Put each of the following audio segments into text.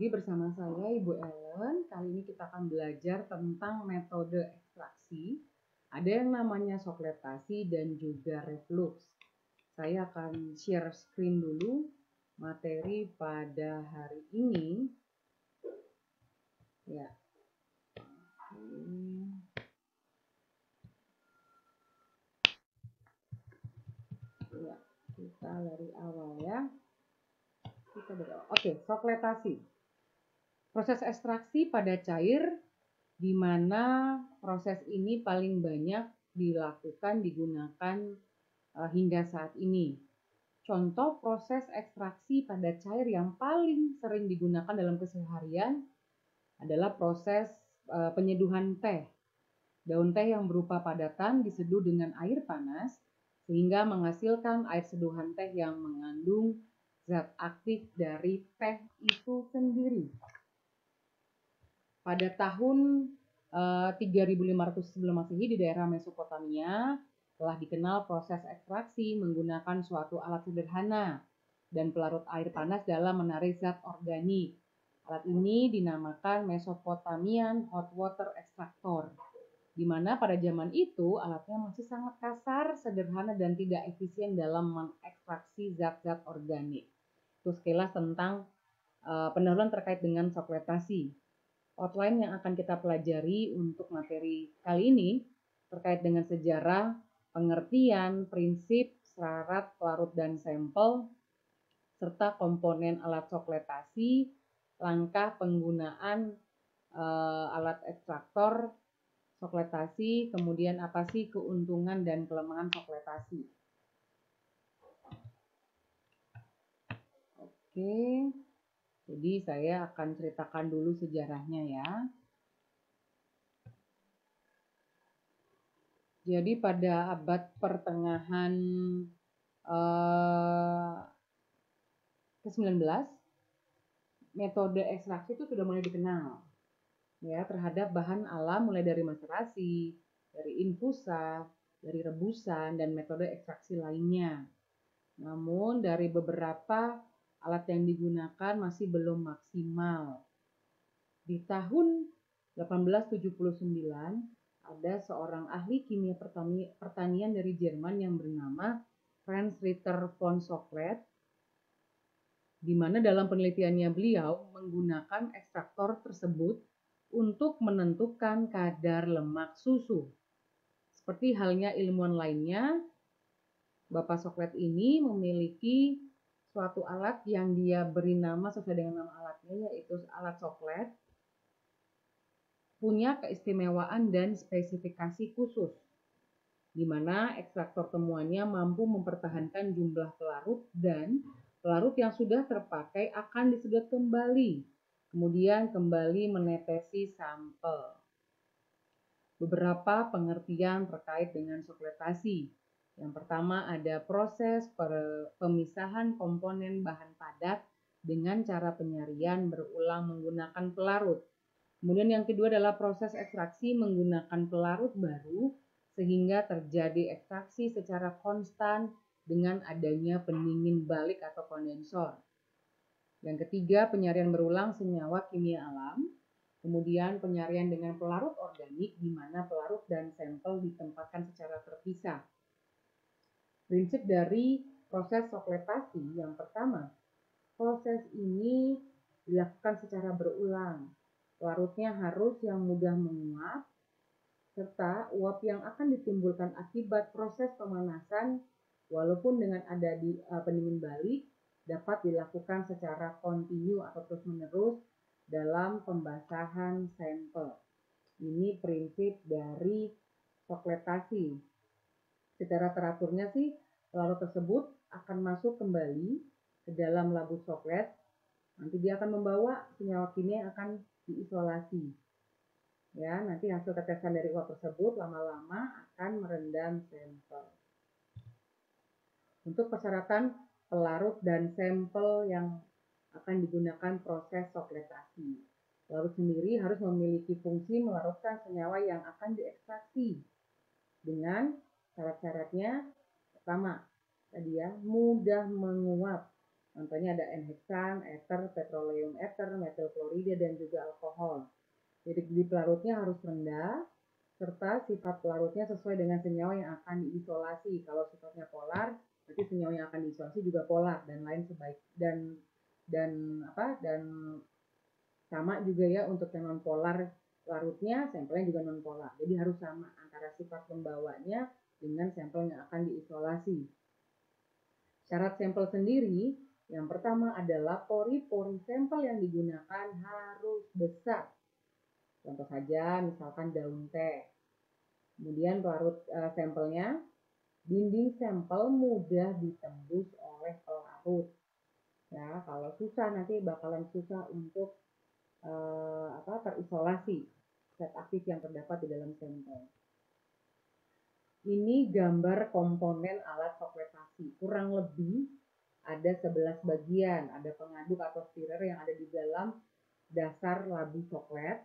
lagi bersama saya Ibu Ellen. Kali ini kita akan belajar tentang metode ekstraksi. Ada yang namanya sokletasi dan juga reflux. Saya akan share screen dulu materi pada hari ini. Ya. Ya, kita dari awal ya. Oke, sokletasi. Proses ekstraksi pada cair di mana proses ini paling banyak digunakan hingga saat ini. Contoh proses ekstraksi pada cair yang paling sering digunakan dalam keseharian adalah proses penyeduhan teh. Daun teh yang berupa padatan diseduh dengan air panas sehingga menghasilkan air seduhan teh yang mengandung zat aktif dari teh itu sendiri. Pada tahun 3500 sebelum Masehi di daerah Mesopotamia telah dikenal proses ekstraksi menggunakan suatu alat sederhana dan pelarut air panas dalam menarik zat organik. Alat ini dinamakan Mesopotamian Hot Water Extractor, di mana pada zaman itu alatnya masih sangat kasar, sederhana, dan tidak efisien dalam mengekstraksi zat-zat organik. Itu sekilas tentang pendahuluan terkait dengan sokletasi. Outline yang akan kita pelajari untuk materi kali ini terkait dengan sejarah, pengertian, prinsip, syarat, pelarut, dan sampel, serta komponen alat sokletasi, langkah penggunaan alat ekstraktor sokletasi, kemudian apa sih keuntungan dan kelemahan sokletasi. Oke. Jadi saya akan ceritakan dulu sejarahnya ya. Jadi pada abad pertengahan ke-19, metode ekstraksi itu sudah mulai dikenal ya terhadap bahan alam mulai dari macerasi, dari infusa, dari rebusan dan metode ekstraksi lainnya. Namun dari beberapa alat yang digunakan masih belum maksimal. Di tahun 1879 ada seorang ahli kimia pertanian dari Jerman yang bernama Franz Ritter von Soklet, di mana dalam penelitiannya beliau menggunakan ekstraktor tersebut untuk menentukan kadar lemak susu. Seperti halnya ilmuwan lainnya, Bapak Soklet ini memiliki suatu alat yang dia beri nama sesuai dengan nama alatnya, yaitu alat Soklet, punya keistimewaan dan spesifikasi khusus, di mana ekstraktor temuannya mampu mempertahankan jumlah pelarut dan pelarut yang sudah terpakai akan disedot kembali, kemudian kembali menetesi sampel. Beberapa pengertian terkait dengan sokletasi. Yang pertama ada proses pemisahan komponen bahan padat dengan cara penyarian berulang menggunakan pelarut. Kemudian yang kedua adalah proses ekstraksi menggunakan pelarut baru sehingga terjadi ekstraksi secara konstan dengan adanya pendingin balik atau kondensor. Yang ketiga, penyarian berulang senyawa kimia alam. Kemudian penyarian dengan pelarut organik di mana pelarut dan sampel ditempatkan secara terpisah. Prinsip dari proses sokletasi yang pertama, proses ini dilakukan secara berulang. Pelarutnya harus yang mudah menguap, serta uap yang akan ditimbulkan akibat proses pemanasan walaupun dengan ada di pendingin balik dapat dilakukan secara kontinu atau terus-menerus dalam pembasahan sampel. Ini prinsip dari sokletasi. Secara teraturnya sih pelarut tersebut akan masuk kembali ke dalam labu soklet. Nanti dia akan membawa senyawa kimia yang akan diisolasi. Ya, nanti hasil tetesan dari uap tersebut lama-lama akan merendam sampel. Untuk persyaratan pelarut dan sampel yang akan digunakan proses sokletasi. Pelarut sendiri harus memiliki fungsi melarutkan senyawa yang akan diekstraksi. Dengan syarat-syaratnya, pertama, tadi ya, mudah menguap. Contohnya ada N-heksan, ether, petroleum ether, metil klorida, dan juga alkohol. Jadi pelarutnya harus rendah, serta sifat pelarutnya sesuai dengan senyawa yang akan diisolasi. Kalau sifatnya polar, berarti senyawa yang akan diisolasi juga polar dan lain sebaik dan sama juga ya untuk yang non polar larutnya sampelnya juga non polar. Jadi harus sama antara sifat pembawanya dengan sampel yang akan diisolasi. Syarat sampel sendiri, yang pertama adalah pori-pori sampel yang digunakan harus besar. Contoh saja misalkan daun teh. Kemudian pelarut sampelnya, dinding sampel mudah ditembus oleh pelarut. Ya, kalau susah nanti bakalan susah untuk terisolasi zat aktif yang terdapat di dalam sampel. Ini gambar komponen alat sokletasi. Kurang lebih ada 11 bagian. Ada pengaduk atau stirrer yang ada di dalam dasar labu soklet.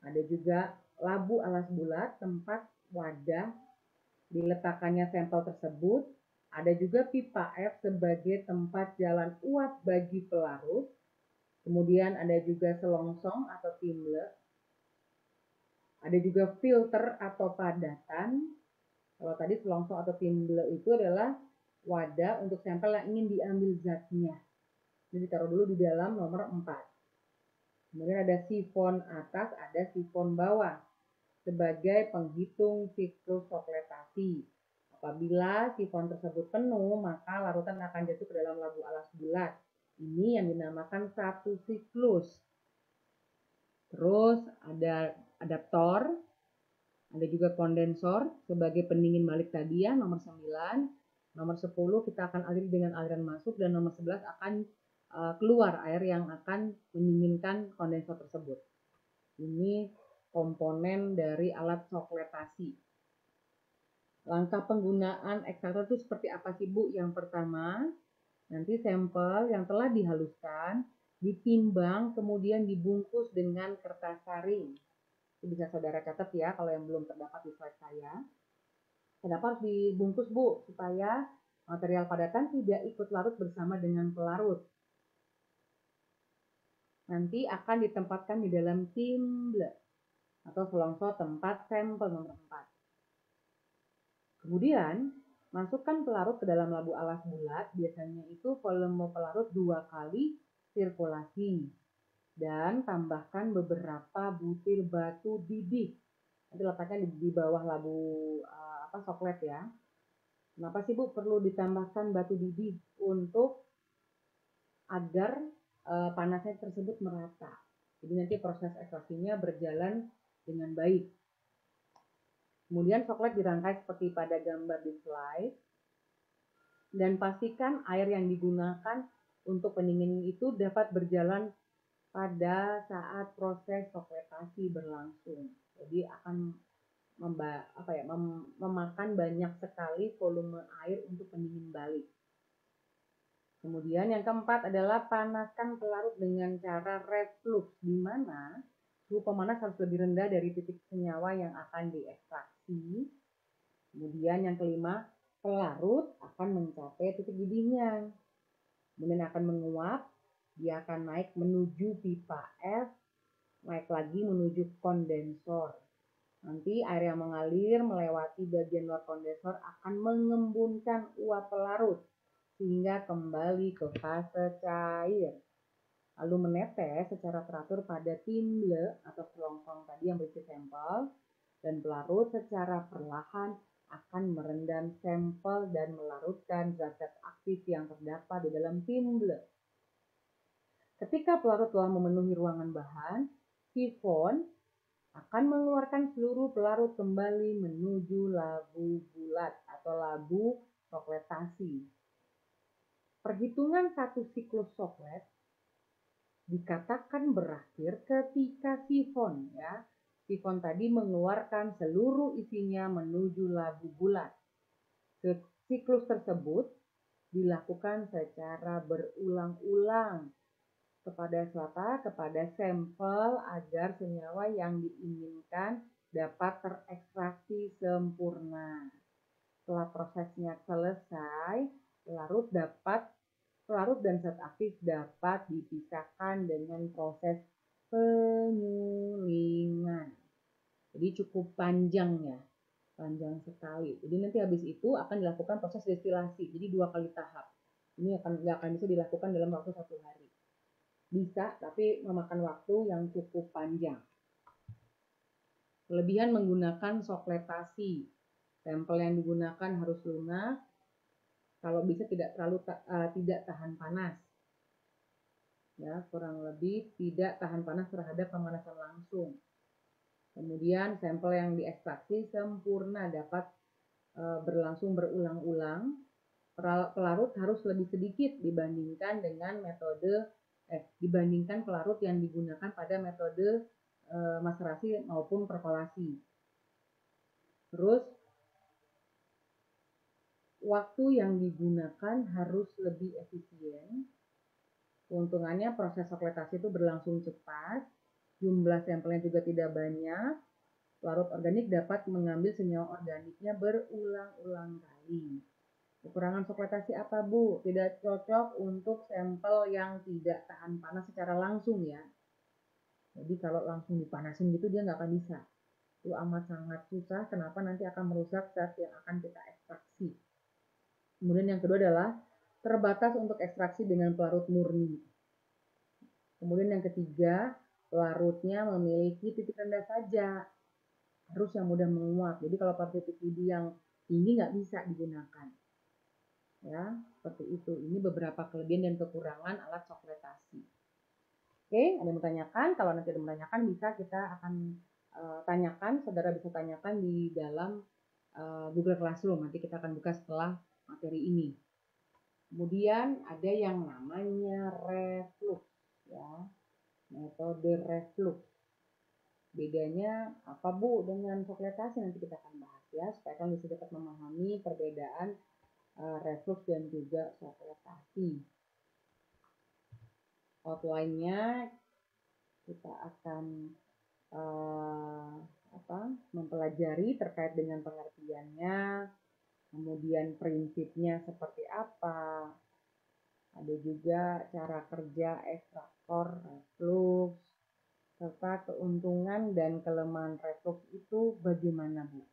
Ada juga labu alas bulat, tempat wadah diletakkannya sampel tersebut. Ada juga pipa F sebagai tempat jalan uap bagi pelarut. Kemudian ada juga selongsong atau timble. Ada juga filter atau padatan. Kalau tadi selongsong atau timble itu adalah wadah untuk sampel yang ingin diambil zatnya. Jadi ditaruh dulu di dalam nomor 4. Kemudian ada sifon atas, ada sifon bawah sebagai penghitung siklus sokletasi. Apabila sifon tersebut penuh, maka larutan akan jatuh ke dalam labu alas bulat. Ini yang dinamakan satu siklus. Terus ada adaptor, ada juga kondensor sebagai pendingin balik tadi ya, nomor 9. Nomor 10 kita akan aliri dengan aliran masuk, dan nomor 11 akan keluar air yang akan mendinginkan kondensor tersebut. Ini komponen dari alat sokletasi. Langkah penggunaan ekstraktor itu seperti apa sih Bu? Yang pertama, nanti sampel yang telah dihaluskan ditimbang kemudian dibungkus dengan kertas saring. Itu bisa saudara catat ya kalau yang belum terdapat di slide saya. Kenapa harus dibungkus Bu? Supaya material padatan tidak ikut larut bersama dengan pelarut. Nanti akan ditempatkan di dalam timble atau selongsong tempat sampel nomor 4. Kemudian masukkan pelarut ke dalam labu alas bulat. Biasanya itu volume pelarut 2 kali sirkulasi. Dan tambahkan beberapa butir batu didih. Nanti letaknya di bawah labu soklet ya. Kenapa sih Bu perlu ditambahkan batu didih? Untuk agar panasnya tersebut merata. Jadi nanti proses ekstraksinya berjalan dengan baik. Kemudian soklet dirangkai seperti pada gambar di slide. Dan pastikan air yang digunakan untuk pendingin itu dapat berjalan pada saat proses sokletasi berlangsung. Jadi akan memakan banyak sekali volume air untuk pendingin balik. Kemudian yang keempat adalah panaskan pelarut dengan cara reflux, di mana suhu pemanas harus lebih rendah dari titik senyawa yang akan diekstraksi. Kemudian yang kelima, pelarut akan mencapai titik didihnya. Kemudian akan menguap, dia akan naik menuju pipa F, naik lagi menuju kondensor. Nanti air yang mengalir melewati bagian luar kondensor akan mengembunkan uap pelarut sehingga kembali ke fase cair. Lalu menetes secara teratur pada timble atau selongsong tadi yang berisi sampel, dan pelarut secara perlahan akan merendam sampel dan melarutkan zat-zat aktif yang terdapat di dalam timble. Ketika pelarut telah memenuhi ruangan bahan, sifon akan mengeluarkan seluruh pelarut kembali menuju labu bulat atau labu sokletasi. Perhitungan satu siklus soklet dikatakan berakhir ketika sifon tadi mengeluarkan seluruh isinya menuju labu bulat. Siklus tersebut dilakukan secara berulang-ulang kepada sampel agar senyawa yang diinginkan dapat terekstraksi sempurna. Setelah prosesnya selesai, pelarut dapat pelarut dan zat aktif dapat dipisahkan dengan proses penyulingan. Jadi cukup panjang ya, panjang sekali. Jadi nanti habis itu akan dilakukan proses destilasi. Jadi 2 kali tahap. Ini nggak akan bisa dilakukan dalam waktu 1 hari. Bisa, tapi memakan waktu yang cukup panjang. Kelebihan menggunakan sokletasi. Sampel yang digunakan harus lunak. Kalau bisa tidak tidak tahan panas. Ya, kurang lebih tidak tahan panas terhadap pemanasan langsung. Kemudian sampel yang diekstraksi sempurna dapat berlangsung berulang-ulang. Pelarut harus lebih sedikit dibandingkan dengan dibandingkan pelarut yang digunakan pada metode maserasi maupun perkolasi. Terus waktu yang digunakan harus lebih efisien. Keuntungannya proses sokletasi itu berlangsung cepat, jumlah sampelnya juga tidak banyak. Larut organik dapat mengambil senyawa organiknya berulang-ulang kali. Kekurangan sokletasi apa, Bu? Tidak cocok untuk sampel yang tidak tahan panas secara langsung ya. Jadi kalau langsung dipanasin gitu dia nggak akan bisa. Itu amat sangat susah, kenapa nanti akan merusak zat yang akan kita ekstraksi. Kemudian yang kedua adalah terbatas untuk ekstraksi dengan pelarut murni. Kemudian yang ketiga, pelarutnya memiliki titik rendah saja. Harus yang mudah menguap. Jadi kalau pelarut titik didih yang tinggi nggak bisa digunakan. Ya, seperti itu. Ini beberapa kelebihan dan kekurangan alat sokletasi. Oke, ada yang menanyakan? Kalau nanti ada yang menanyakan, bisa kita akan tanyakan, saudara bisa tanyakan di dalam Google Classroom. Nanti kita akan buka setelah materi ini. Kemudian ada yang namanya reflux, ya, metode reflux. Bedanya apa, Bu, dengan sokletasi? Nanti kita akan bahas ya, supaya kalian bisa dapat memahami perbedaan reflux dan juga sokletasi. Outline-nya kita akan mempelajari terkait dengan pengertiannya, kemudian prinsipnya seperti apa, ada juga cara kerja ekstraktor reflux, serta keuntungan dan kelemahan reflux itu bagaimana, Bu?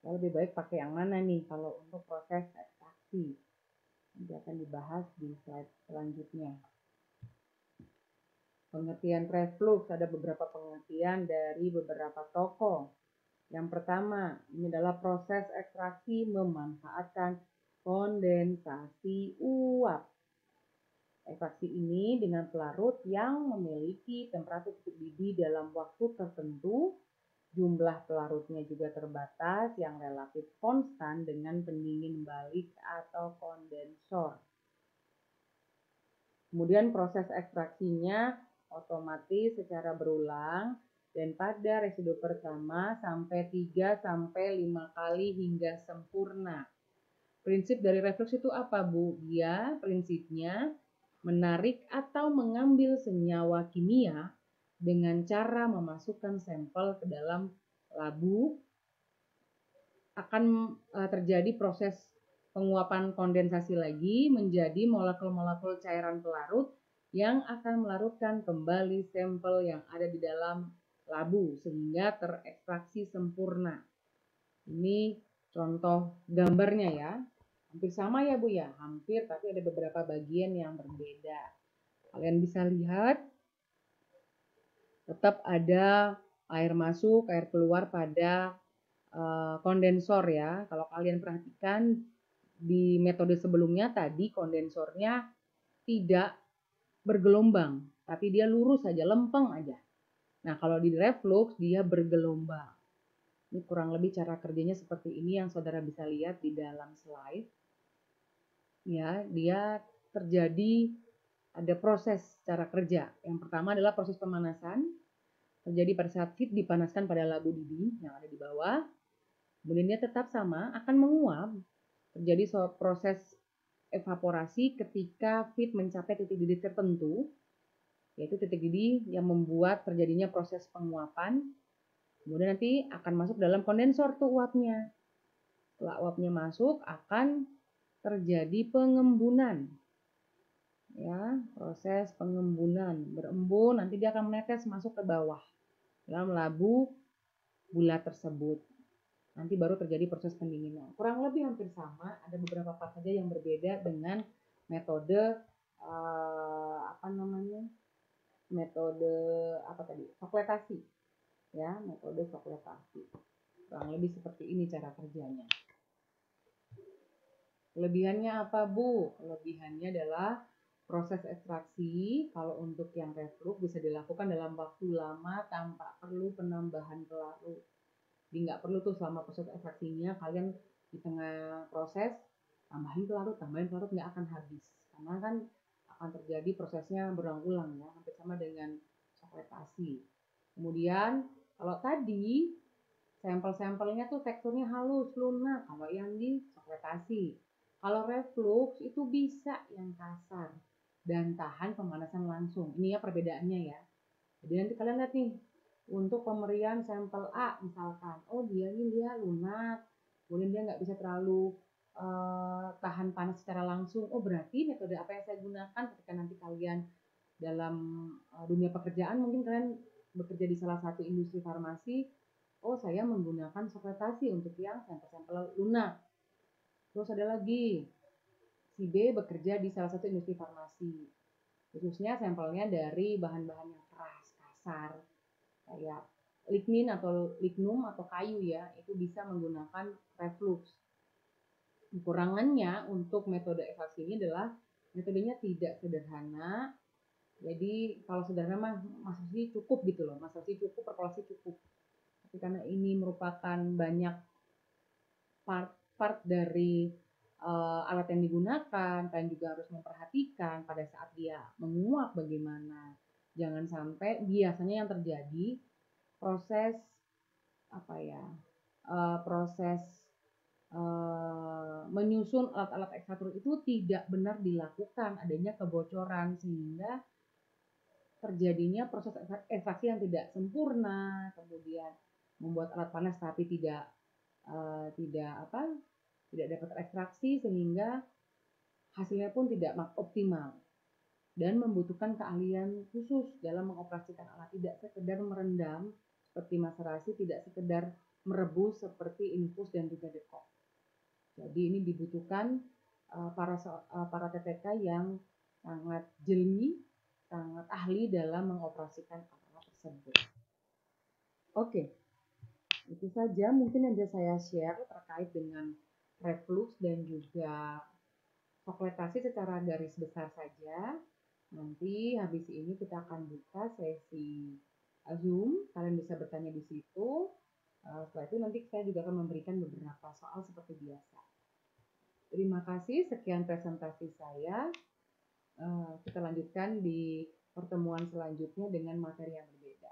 Ya, lebih baik pakai yang mana nih kalau untuk proses ekstraksi? Nanti akan dibahas di slide selanjutnya. Pengertian reflux, ada beberapa pengertian dari beberapa tokoh. Yang pertama, ini adalah proses ekstraksi memanfaatkan kondensasi uap. Ekstraksi ini dengan pelarut yang memiliki temperatur titik didih dalam waktu tertentu. Jumlah pelarutnya juga terbatas yang relatif konstan dengan pendingin balik atau kondensor. Kemudian proses ekstraksinya otomatis secara berulang dan pada residu pertama sampai 3-5 kali hingga sempurna. Prinsip dari reflux itu apa, Bu? Dia prinsipnya menarik atau mengambil senyawa kimia dengan cara memasukkan sampel ke dalam labu. Akan terjadi proses penguapan kondensasi lagi menjadi molekul-molekul cairan pelarut yang akan melarutkan kembali sampel yang ada di dalam labu sehingga terekstraksi sempurna. Ini contoh gambarnya ya. Hampir sama ya, Bu ya? Hampir, tapi ada beberapa bagian yang berbeda. Kalian bisa lihat tetap ada air masuk, air keluar pada kondensor ya. Kalau kalian perhatikan di metode sebelumnya tadi kondensornya tidak bergelombang, tapi dia lurus saja, lempeng aja. Nah, kalau di reflux dia bergelombang. Ini kurang lebih cara kerjanya seperti ini yang saudara bisa lihat di dalam slide. Ya, dia terjadi ada proses cara kerja. Yang pertama adalah proses pemanasan. Terjadi pada saat feed dipanaskan pada labu didih yang ada di bawah. Kemudian dia tetap sama, akan menguap. Terjadi proses evaporasi ketika feed mencapai titik didih tertentu, yaitu titik didih yang membuat terjadinya proses penguapan. Kemudian nanti akan masuk dalam kondensor tuh uapnya. Setelah uapnya masuk akan terjadi pengembunan. Ya, proses pengembunan. Berembun, nanti dia akan menetes masuk ke bawah dalam labu bulat tersebut. Nanti baru terjadi proses pendinginan. Kurang lebih hampir sama, ada beberapa part saja yang berbeda dengan metode metode apa tadi? Sokletasi. Ya, metode sokletasi. Kurang lebih seperti ini cara kerjanya. Kelebihannya apa, Bu? Kelebihannya adalah proses ekstraksi kalau untuk yang reflux bisa dilakukan dalam waktu lama tanpa perlu penambahan pelarut. Jadi nggak perlu tuh selama proses ekstraksinya kalian di tengah proses tambahin pelarut nggak akan habis. Karena kan akan terjadi prosesnya berulang-ulang ya, hampir sama dengan sokletasi. Kemudian kalau tadi sampel-sampelnya tuh teksturnya halus, lunak kalau yang di sokletasi. Kalau reflux itu bisa yang kasar dan tahan pemanasan langsung. Ini ya perbedaannya ya. Jadi nanti kalian lihat nih, untuk pemberian sampel A misalkan, oh dia lunak, kemudian dia nggak bisa terlalu tahan panas secara langsung. Oh berarti metode apa yang saya gunakan ketika nanti kalian dalam dunia pekerjaan, mungkin kalian bekerja di salah satu industri farmasi, oh saya menggunakan sokletasi untuk yang sampel-sampel lunak. Terus ada lagi, si B bekerja di salah satu industri farmasi, khususnya sampelnya dari bahan-bahan yang keras, kasar, kayak lignin atau lignum atau kayu ya, itu bisa menggunakan reflux. Kekurangannya untuk metode ekstraksi ini adalah metodenya tidak sederhana. Jadi kalau sederhana mah masih cukup gitu loh, masih cukup, perkolasi cukup. Tapi karena ini merupakan banyak part dari alat yang digunakan, kalian juga harus memperhatikan pada saat dia menguap bagaimana. Jangan sampai biasanya yang terjadi proses proses menyusun alat-alat ekstraktor itu tidak benar dilakukan, adanya kebocoran sehingga terjadinya proses ekstraksi yang tidak sempurna, kemudian membuat alat panas tapi tidak dapat ekstraksi sehingga hasilnya pun tidak optimal dan membutuhkan keahlian khusus dalam mengoperasikan alat, tidak sekedar merendam seperti maserasi, tidak sekedar merebus seperti infus dan juga dekok. Jadi ini dibutuhkan para TTK yang sangat jeli, sangat ahli dalam mengoperasikan alat tersebut. Oke, itu saja mungkin yang bisa saya share terkait dengan reflux dan juga sokletasi secara garis besar saja. Nanti habis ini kita akan buka sesi Zoom, kalian bisa bertanya di situ. Setelah itu nanti saya juga akan memberikan beberapa soal seperti biasa. Terima kasih, sekian presentasi saya. Kita lanjutkan di pertemuan selanjutnya dengan materi yang berbeda.